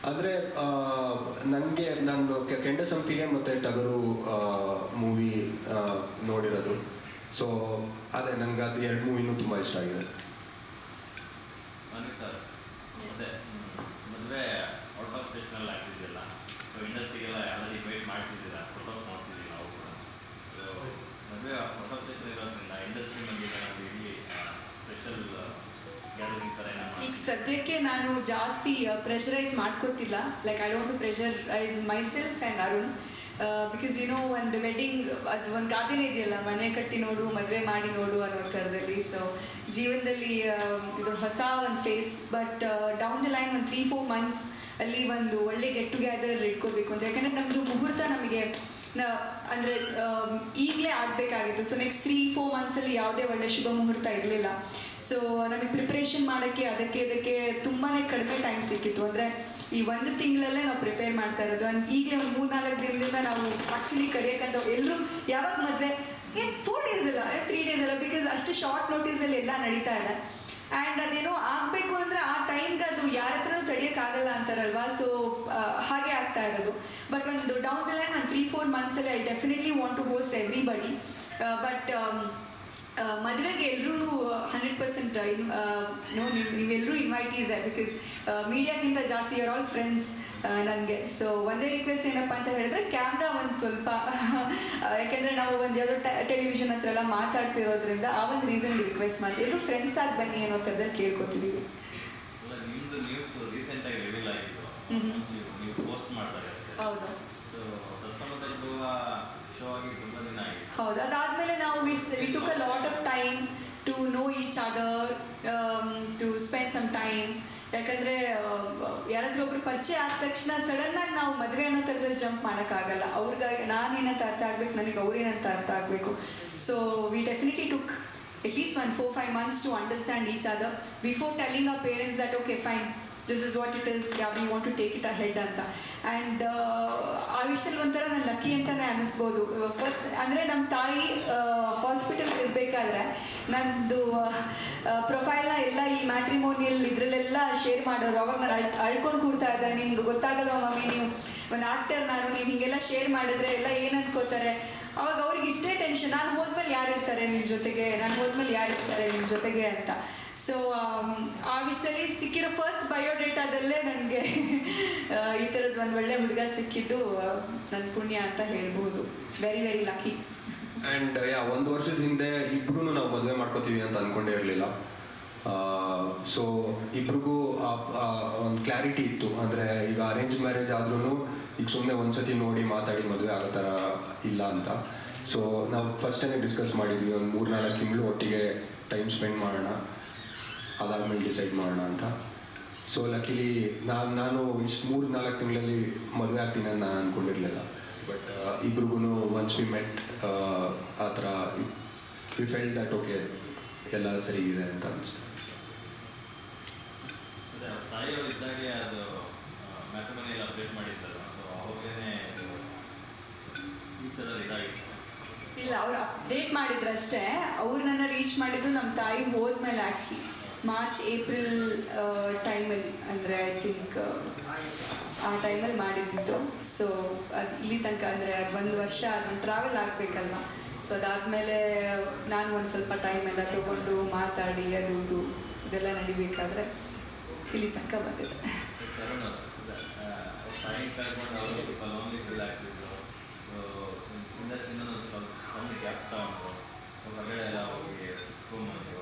ಅಂದರೆ ನನಗೆ ನಾನು ಕೆಂಡಸಂಪಿಗೆ ಮತ್ತು ಟಗರು ಮೂವಿ ನೋಡಿರೋದು. ಸೊ ಅದೇ ನಂಗೆ ಅದು 2 ಮೂವಿನೂ ತುಂಬ ಇಷ್ಟ ಆಗಿದೆ. ಮದುವೆ ಔಟ್ ಆಫ್ ಸ್ಟೇಷನಲ್ಲಿ ಆಗ್ತಿದೆಯಲ್ಲ, ಸೊ ಇಂಡಸ್ಟ್ರಿಗೆಲ್ಲ ಆಲ್ರೆಡಿ ವೇಟ್ ಮಾಡ್ತಿದ್ದೀರಾ, ಫೋಟೋಸ್ ನೋಡ್ತಿದ್ದೀವಿ ನಾವು ಕೂಡ. ಸೊ ಮದುವೆ ಔಟ್ ಆಫ್ ಸ್ಟೇಷನ್ ಇರೋದ್ರಿಂದ ಇಂಡಸ್ಟ್ರಿ ಮಂದಿ ನಾವು ಇಲ್ಲಿ ಸ್ಪೆಷಲ್ ಗ್ಯಾದರಿಂಗ್ ಥರ ಈಗ ಸದ್ಯಕ್ಕೆ ನಾನು ಜಾಸ್ತಿ ಪ್ರೆಷರೈಸ್ ಮಾಡ್ಕೋತಿಲ್ಲ. Like I don't to pressurise myself and Arun, because ಒಂದು ವೆಡ್ಡಿಂಗ್ ಅದು ಒಂದು ಗಾದೆನೇ ಇದೆಯಲ್ಲ, ಮನೆ ಕಟ್ಟಿ ನೋಡು ಮದುವೆ ಮಾಡಿ ನೋಡು ಅನ್ನೋ ಥರದಲ್ಲಿ. ಸೊ ಜೀವನದಲ್ಲಿ ಇದು ಹೊಸ ಒಂದು phase. But down the line ಒಂದು 3-4 ಮಂತ್ಸ್ ಅಲ್ಲಿ ಒಂದು ಒಳ್ಳೆ ಗೆಟ್ ಟುಗೆದರ್ ಇಟ್ಕೋಬೇಕು ಅಂತ. ಯಾಕಂದರೆ ನಮ್ಮದು ಮುಹೂರ್ತ ನಮಗೆ ಅಂದರೆ ಈಗಲೇ ಆಗಬೇಕಾಗಿತ್ತು. ಸೊ ನೆಕ್ಸ್ಟ್ 3-4 ಮಂತ್ಸಲ್ಲಿ ಯಾವುದೇ ಒಳ್ಳೆ ಶುಭ ಮುಹೂರ್ತ ಇರಲಿಲ್ಲ. ಸೊ ನಮಗೆ ಪ್ರಿಪ್ರೇಷನ್ ಮಾಡೋಕ್ಕೆ ಇದಕ್ಕೆ ತುಂಬಾ ಕಡಿಮೆ ಟೈಮ್ ಸಿಕ್ಕಿತ್ತು. ಅಂದರೆ ಈ 1 ತಿಂಗಳಲ್ಲೇ ನಾವು ಪ್ರಿಪೇರ್ ಮಾಡ್ತಾ ಇರೋದು. ಈಗಲೇ ಒಂದು 3-4 ದಿನದಿಂದ ನಾವು ಆ್ಯಕ್ಚುಲಿ ಕರೆಯೋಕ್ಕಂತ ಎಲ್ಲರೂ ಯಾವಾಗ ಮದುವೆ 4 ಡೇಸ್ ಅಲ್ಲ 3 ಡೇಸ್ ಅಲ್ಲ, ಬಿಕಾಸ್ ಅಷ್ಟು ಶಾರ್ಟ್ ನೋಟಿಸಲ್ಲಿ ಎಲ್ಲ ನಡೀತಾ ಇದೆ. ಆ್ಯಂಡ್ ಅದೇನೋ ಆಗಬೇಕು ಅಂದರೆ ಆ ಟೈಮ್ಗೆ ಅದು ಯಾರ ಹತ್ರನೂ ತಡೆಯೋಕ್ಕಾಗಲ್ಲ ಅಂತಾರಲ್ವಾ. ಸೊ ಹಾಗೆ ಆಗ್ತಾ ಇರೋದು. ಬಟ್ ಒಂದು ಡೌನ್ ದ ಲೈನ್ ಒಂದು 3-4 ಮಂತ್ಸಲ್ಲಿ I definitely want to host everybody. But ಮದುವೆಗೆ ಎಲ್ಲರೂ 100% ನೀವೆಲ್ಲರೂ ಇನ್ವೈಟೀಸ್, ಬಿಕಾಸ್ ಮೀಡಿಯಾಗಿಂತ ಜಾಸ್ತಿ ಆರ್ ಆಲ್ ಫ್ರೆಂಡ್ಸ್ ನನಗೆ. ಸೊ ಒಂದೇ ರಿಕ್ವೆಸ್ಟ್ ಏನಪ್ಪ ಅಂತ ಹೇಳಿದ್ರೆ, ಕ್ಯಾಮ್ರಾ ಒಂದು ಸ್ವಲ್ಪ ಯಾಕೆಂದರೆ ನಾವು ಒಂದು ಯಾವುದೋ ಟೆಲಿವಿಷನ್ ಹತ್ರ ಎಲ್ಲ ಮಾತಾಡ್ತಿರೋದ್ರಿಂದ ಆ ಒಂದು ರೀಸನ್ಗೆ ರಿಕ್ವೆಸ್ಟ್ ಮಾಡಿ ಎಲ್ಲರೂ ಫ್ರೆಂಡ್ಸ್ ಆಗಿ ಬನ್ನಿ ಅನ್ನೋ ಥರದಲ್ಲಿ ಕೇಳ್ಕೊತಿದ್ದೀವಿ. ನಿಮ್ಮದು ನ್ಯೂಸ್ ರೀಸೆಂಟಾಗಿ ರಿವೀಲ್ ಆಗಿತ್ತು, ನೀವು ಪೋಸ್ಟ್ ಮಾಡ್ತಾರೆ. ಹೌದು. ಸೊ ದಸ್ತಮದದ್ದು ಶೋ ಆಗಿ ತುಂಬ ದಿನ ಆಗಿದೆ. ಹೌದು. ಅದಾದಮೇಲೆ ನಾವು we took a lot of time to know each other, to spend some time. ಯಾಕಂದರೆ ಯಾರಾದರೂ ಒಬ್ರು ಪರಿಚಯ ಆದ ತಕ್ಷಣ ಸಡನ್ನಾಗಿ ನಾವು ಮದುವೆ ಅನ್ನೋ ಥರದಲ್ಲಿ ಜಂಪ್ ಮಾಡೋಕ್ಕಾಗಲ್ಲ. ಅವ್ರಿಗಾಗಿ ನಾನೇನಂತ ಅರ್ಥ ಆಗಬೇಕು, ನನಗೆ ಅವ್ರೇನಂತ ಅರ್ಥ ಆಗಬೇಕು. So we definitely took at least 4-5 months to understand each other before telling our parents that okay fine, this is what it is, yeah we want to take it ahead ಅಂತ. ಆ್ಯಂಡ್ ಆ ವಿಷಯದಲ್ಲಿ ಒಂಥರ ನಾನು ಲಕ್ಕಿ ಅಂತಲೇ ಅನ್ನಿಸ್ಬೋದು. ಅಂದರೆ ನಮ್ಮ ತಾಯಿ ಹಾಸ್ಪಿಟಲ್ ಇರಬೇಕಾದ್ರೆ ನನ್ನದು ಪ್ರೊಫೈಲ್ನ ಎಲ್ಲ ಈ ಮ್ಯಾಟ್ರಿಮೋನಿಯಲ್ ಇದರಲ್ಲೆಲ್ಲ ಶೇರ್ ಮಾಡೋರು. ಅವಾಗ ನಾನು ಅಳ್ಕೊಂಡು ಕೂರ್ತಾ ಇದ್ದೆ, ನಿಮ್ಗೆ ಗೊತ್ತಾಗಲ್ವ ಮಮ್ಮಿ, ನೀವು ಒಂದು ಆ್ಯಕ್ಟರ್, ನೀವು ಹೀಗೆಲ್ಲ ಶೇರ್ ಮಾಡಿದ್ರೆ ಎಲ್ಲ ಏನು ಅನ್ಕೋತಾರೆ. ಅವಾಗ ಅವ್ರಿಗೆ ಇಷ್ಟೇ ಟೆನ್ಷನ್, ನಾನು ಹೋದ್ಮೇಲೆ ಯಾರು ಇರ್ತಾರೆ ನಿಮ್ಮ ಜೊತೆಗೆ, ಅಂತ. ಸೊ ಆ ವಿಷಯದಲ್ಲಿ ಸಿಕ್ಕಿರೋ ಫಸ್ಟ್ ಬಯೋಡೇಟಾದಲ್ಲೇ ನನಗೆ ಈ ಥರದ್ದು ಒಂದು ಒಳ್ಳೆ ಹುಡುಗ ಸಿಕ್ಕಿದ್ದು ನನ್ನ ಪುಣ್ಯ ಅಂತ ಹೇಳ್ಬೋದು. Very very lucky. ಆ್ಯಂಡ್ 1 ವರ್ಷದ ಹಿಂದೆ ಇಬ್ರು ನಾವು ಮದುವೆ ಮಾಡ್ಕೋತೀವಿ ಅಂತ ಅಂದ್ಕೊಂಡೇ ಇರಲಿಲ್ಲ. ಸೊ ಇಬ್ರಿಗೂ ಒಂದು ಕ್ಲಾರಿಟಿ ಇತ್ತು. ಅಂದರೆ ಈಗ ಅರೇಂಜ್ ಮ್ಯಾರೇಜ್ ಆದ್ರೂ ಈಗ ಸುಮ್ಮನೆ ಒಂದ್ಸತಿ ನೋಡಿ ಮಾತಾಡಿ ಮದುವೆ ಆಗೋ ಥರ ಇಲ್ಲ ಅಂತ. ಸೊ ನಾವು ಫಸ್ಟ್ ಟೈಮೇ ಡಿಸ್ಕಸ್ ಮಾಡಿದ್ವಿ, ಒಂದು 3-4 ತಿಂಗಳು ಒಟ್ಟಿಗೆ ಟೈಮ್ ಸ್ಪೆಂಡ್ ಮಾಡೋಣ, ಅದಾದಮೇಲೆ ಡಿಸೈಡ್ ಮಾಡೋಣ ಅಂತ. ಸೊ ಲಕ್ಕಿಲಿ ನಾನು ಇಷ್ಟು 3-4 ತಿಂಗಳಲ್ಲಿ ಮದುವೆ ಆಗ್ತೀನಿ ಅಂತ ನಾನು ಅಂದ್ಕೊಂಡಿರಲಿಲ್ಲ. ಬಟ್ ಇಬ್ರಿಗೂ ಒನ್ಸ್ ವಿ ಮೆಟ್ ಆ ಥರ ವಿ ಫೆಲ್ಟ್ ದಟ್ ಓಕೆ ಎಲ್ಲ ಸರಿ ಇದೆ ಅಂತ ಅನಿಸ್ತು. ತಾಯಿಯವರು ಇದ್ದಾಗೆ ಅದು ಮ್ಯಾಟ್ರಿಮೋನಿಯಲ್ಲಿ ಅಪ್ಡೇಟ್ ಮಾಡಿದ್ದಲ್ಲ, ಸೊ ಅವಾಗೇನೆ ಈಚದಲ್ಲಿ ಇದಾಗಿತ್ತು. ಇಲ್ಲ, ಅವ್ರು ಅಪ್ಡೇಟ್ ಮಾಡಿದ್ರಷ್ಟೇ. ಅವ್ರು ನನ್ನ ರೀಚ್ ಮಾಡಿದ್ದು ನಮ್ಮ ತಾಯಿ ಹೋದ್ಮೇಲೆ, ಆ್ಯಕ್ಚುಲಿ ಮಾರ್ಚ್-ಏಪ್ರಿಲ್ ಟೈಮಲ್ಲಿ, ಅಂದರೆ ಐ ಥಿಂಕ್ ಆ ಟೈಮಲ್ಲಿ ಮಾಡಿದ್ದು. ಸೊ ಅದು ಇಲ್ಲಿ ತನಕ ಅಂದರೆ ಅದು 1 ವರ್ಷ ಅದೊಂದು ಟ್ರಾವೆಲ್ ಆಗಬೇಕಲ್ವ. ಸೊ ಅದಾದಮೇಲೆ ನಾನು ಒಂದು ಸ್ವಲ್ಪ ಟೈಮ್ ಎಲ್ಲ ತೊಗೊಂಡು ಮಾತಾಡಿ ಅದು ಇದೆಲ್ಲ ನಡಿಬೇಕಾದ್ರೆ ಇಲ್ಲಿ ತನಕ ಬಂದಿದೆ. ಟೈಮ್ ಕಳ್ಕೊಂಡು ಅವರು ಸ್ವಲ್ಪ ಲೋನ್ಲಿ ಫೀಲ್ ಆಗ್ತಿದ್ರು, ಇಂಡಸ್ಟ್ರಿನ ಸ್ವಲ್ಪ ಸಣ್ಣ ಗ್ಯಾಪ್ ತಗೊಂಡು ಹೊರಗಡೆ ಎಲ್ಲ ಹೋಗಿ ಸುತ್ಕೊಂಡ್ಬಂದು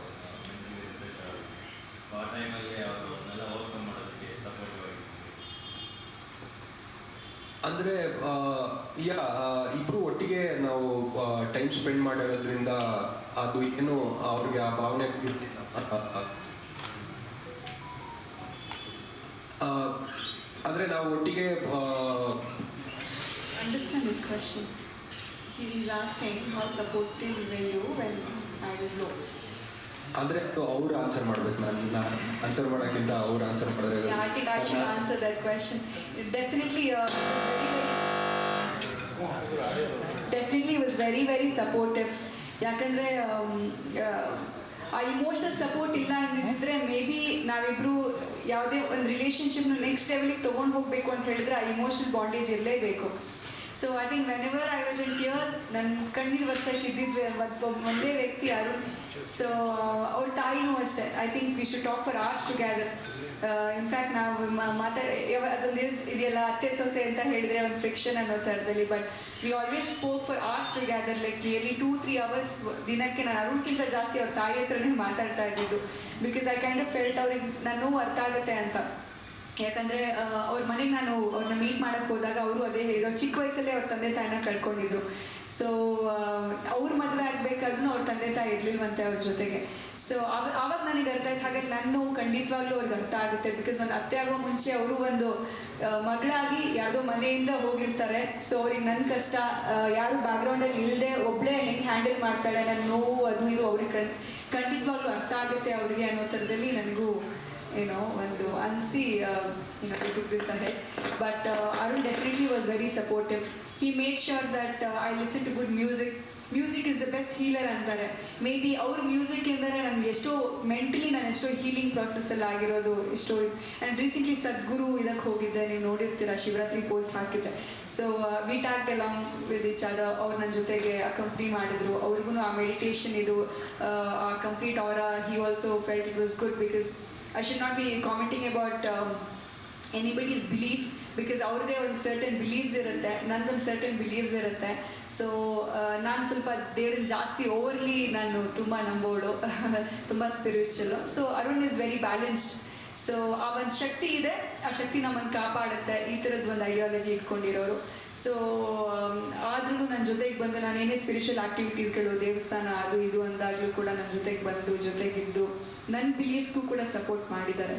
ಮೆಂಟಲಿ ರಿಫ್ರೆಶ್ ಆಗಿ ಆ ಟೈಮಲ್ಲಿ ಅವರು ಅದನ್ನೆಲ್ಲ ಓವರ್ಕಮ್ ಮಾಡೋದಕ್ಕೆ ಸಪೋರ್ಟಿವ್ ಆಗಿತ್ತು. ಅಂದರೆ ಇಬ್ಬರು ಒಟ್ಟಿಗೆ ನಾವು ಟೈಮ್ ಸ್ಪೆಂಡ್ ಮಾಡಿರೋದ್ರಿಂದ ಅದು ಏನು ಅವ್ರಿಗೆ ಆ ಭಾವನೆ ಅಂದರೆ ನಾವು ಒಟ್ಟಿಗೆ Understand this question. He is asking how supportive were you when I was low. ಅಂದರೆ ಅವ್ರು ಆನ್ಸರ್ ಮಾಡ್ಬೇಕು, ನಾನು ಆನ್ಸರ್ ಮಾಡೋಕ್ಕಿಂತ ಅವ್ರು ಆನ್ಸರ್ ಮಾಡಿದ್ರೆ. Yeah, I think I should answer that question. Definitely he was very very supportive. ಯಾಕಂದರೆ ಆ ಇಮೋಷನಲ್ ಸಪೋರ್ಟ್ ಇಲ್ಲ ಅಂದಿದ್ದರೆ ಮೇ ಬಿ ನಾವಿಬ್ಬರು ಯಾವುದೇ ಒಂದು ರಿಲೇಷನ್ಶಿಪ್ನ ನೆಕ್ಸ್ಟ್ ಲೆವೆಲಿಗೆ ತೊಗೊಂಡು ಹೋಗಬೇಕು ಅಂತ ಹೇಳಿದ್ರೆ ಆ ಇಮೋಷನಲ್ ಬಾಂಡೇಜ್ ಇರಲೇಬೇಕು. So I think when ever I was in tears ನನ್ನ ಕಣ್ಣೀರು ವರ್ಷಕ್ಕೆ ಇದ್ದಿದ್ವಿ ಒಂದೇ ವ್ಯಕ್ತಿ ಅರುಣ್. ಸೊ ಅವ್ರ ತಾಯಿನೂ ಅಷ್ಟೇ. I think we should talk for hours together. In fact ನಾವು ಅದೊಂದು ಇದೆಯಲ್ಲ ಅತ್ತೆ ಸೊಸೆ ಅಂತ ಹೇಳಿದರೆ ಒಂದು ಫ್ರಿಕ್ಷನ್ ಅನ್ನೋ ಥರದಲ್ಲಿ, but we always spoke for hours together, like nearly 2-3 hours ದಿನಕ್ಕೆ. ನಾನು ಅರುಣ್ಗಿಂತ ಜಾಸ್ತಿ ಅವ್ರ ತಾಯಿ ಹತ್ರನೇ ಮಾತಾಡ್ತಾ ಇದ್ದಿದ್ದು, because I kind of felt ಅವ್ರಿಗೆ ನನ್ನ ನೋವು ಅರ್ಥ ಆಗುತ್ತೆ ಅಂತ. ಯಾಕಂದರೆ ಅವ್ರ ಮನೆಗೆ ನಾನು ಅವ್ರನ್ನ ಮೀಟ್ ಮಾಡೋಕ್ಕೆ ಹೋದಾಗ ಅವರು ಅದೇ ಹೇಳಿದ್ರು, ಚಿಕ್ಕ ವಯಸ್ಸಲ್ಲೇ ಅವ್ರ ತಂದೆ ತಾಯಿನ ಕಳ್ಕೊಂಡಿದ್ರು. ಸೊ ಅವ್ರ ಮದುವೆ ಆಗಬೇಕಾದ್ರೂ ಅವ್ರ ತಂದೆ ತಾಯಿ ಇರಲಿಲ್ವಂತೆ ಅವ್ರ ಜೊತೆಗೆ. ಸೊ ಆವಾಗ ನನಗೆ ಅರ್ಥ ಆಯ್ತು, ಹಾಗಾದ್ರೆ ನನ್ನ ನೋವು ಖಂಡಿತವಾಗ್ಲೂ ಅವ್ರಿಗೆ ಅರ್ಥ ಆಗುತ್ತೆ. ಬಿಕಾಸ್ ಒಂದು ಅತ್ತೆ ಆಗೋ ಮುಂಚೆ ಅವರು ಒಂದು ಮಗಳಾಗಿ ಯಾವುದೋ ಮನೆಯಿಂದ ಹೋಗಿರ್ತಾರೆ. ಸೊ ಅವ್ರಿಗೆ ನನ್ನ ಕಷ್ಟ ಯಾರು ಬ್ಯಾಕ್ಗ್ರೌಂಡಲ್ಲಿ ಇಲ್ಲದೆ ಒಬ್ಬಳೇ ಹೆಂಗೆ ಹ್ಯಾಂಡಲ್ ಮಾಡ್ತಾಳೆ, ನನ್ನ ನೋವು ಅದು ಇದು ಅವ್ರಿಗೆ ಖಂಡಿತವಾಗ್ಲೂ ಅರ್ಥ ಆಗುತ್ತೆ ಅವ್ರಿಗೆ ಅನ್ನೋ ಥರದಲ್ಲಿ ನನಗೂ ಒಂದು ಅನಿಸಿ they took this ahead. But Arun definitely was very supportive. He made sure that I listen to good music. Music is the best healer ಅಂತಾರೆ. ಮೇ ಬಿ ಅವ್ರ ಮ್ಯೂಸಿಕ್ ಎಂದರೆ ನನಗೆ ಎಷ್ಟೋ ಮೆಂಟಲಿ ನಾನು ಎಷ್ಟೋ ಹೀಲಿಂಗ್ ಪ್ರೊಸೆಸ್ಸಲ್ಲಿ ಆಗಿರೋದು ಎಷ್ಟೋ. ಆ್ಯಂಡ್ ರೀಸೆಂಟ್ಲಿ ಸದ್ಗುರು ಇದಕ್ಕೆ ಹೋಗಿದ್ದೆ, ನೀವು ನೋಡಿರ್ತೀರ, ಶಿವರಾತ್ರಿ ಪೋಸ್ಟ್ ಹಾಕಿದ್ದೆ. So we tacked along with each other. ಅವ್ರು ನನ್ನ ಜೊತೆಗೆ ಅಕಂಪ್ನಿ ಮಾಡಿದ್ರು. ಅವ್ರಿಗೂ ಆ ಮೆಡಿಟೇಷನ್ ಇದು ಆ ಕಂಪ್ಲೀಟ್ ಅವರ he also felt it was good. Because I should not be commenting about anybody's belief, because ಅವ್ರದ್ದೇ ಒಂದು ಸರ್ಟನ್ ಬಿಲೀವ್ಸ್ ಇರುತ್ತೆ, ನಂದೊಂದು ಸರ್ಟನ್ ಬಿಲೀವ್ಸ್ ಇರುತ್ತೆ. ಸೊ ನಾನು ಸ್ವಲ್ಪ ದೇವ್ರನ್ನ ಜಾಸ್ತಿ ಓವರ್ಲಿ ನಾನು ತುಂಬ ನಂಬೋಳು, ತುಂಬ spiritual. So Arun is very balanced. So ಆ ಒಂದು ಶಕ್ತಿ ಇದೆ, ಆ ಶಕ್ತಿ ನಮ್ಮನ್ನು ಕಾಪಾಡುತ್ತೆ, ಈ ಥರದ್ದು ಒಂದು ಐಡಿಯಾಲಜಿ ಇಟ್ಕೊಂಡಿರೋರು. ಸೊ ಆದ್ರೂ ನನ್ನ ಜೊತೆಗೆ ಬಂದು ನಾನು ಏನೇ ಸ್ಪಿರಿಚುವಲ್ ಆ್ಯಕ್ಟಿವಿಟೀಸ್ಗಳು, ದೇವಸ್ಥಾನ ಅದು ಇದು ಅಂದಾಗಲೂ ಕೂಡ ನನ್ನ ಜೊತೆಗೆ ಬಂದು ಜೊತೆಗಿದ್ದು ನನ್ನ ಬಿಲೀವ್ಸ್ಗೂ ಕೂಡ ಸಪೋರ್ಟ್ ಮಾಡಿದ್ದಾರೆ.